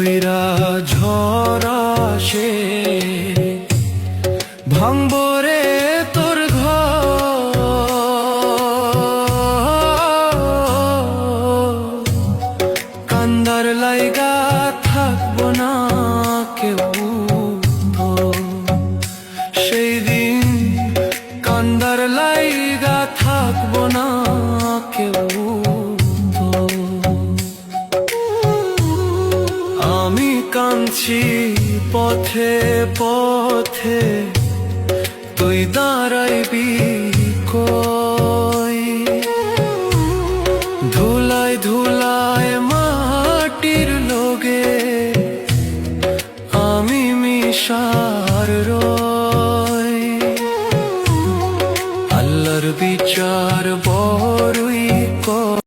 বইরা ঝরা সে ভাঙবরে তোর ঘর, কান্দার লাইগা থাকবো না কেউ তো, সেই দিন কান্দার লাইগা থাকবো না কেউ তো। আমি কাঁদছি পথে পথে, তুই দাঁড়াইবি কই? ধুলায় ধুলা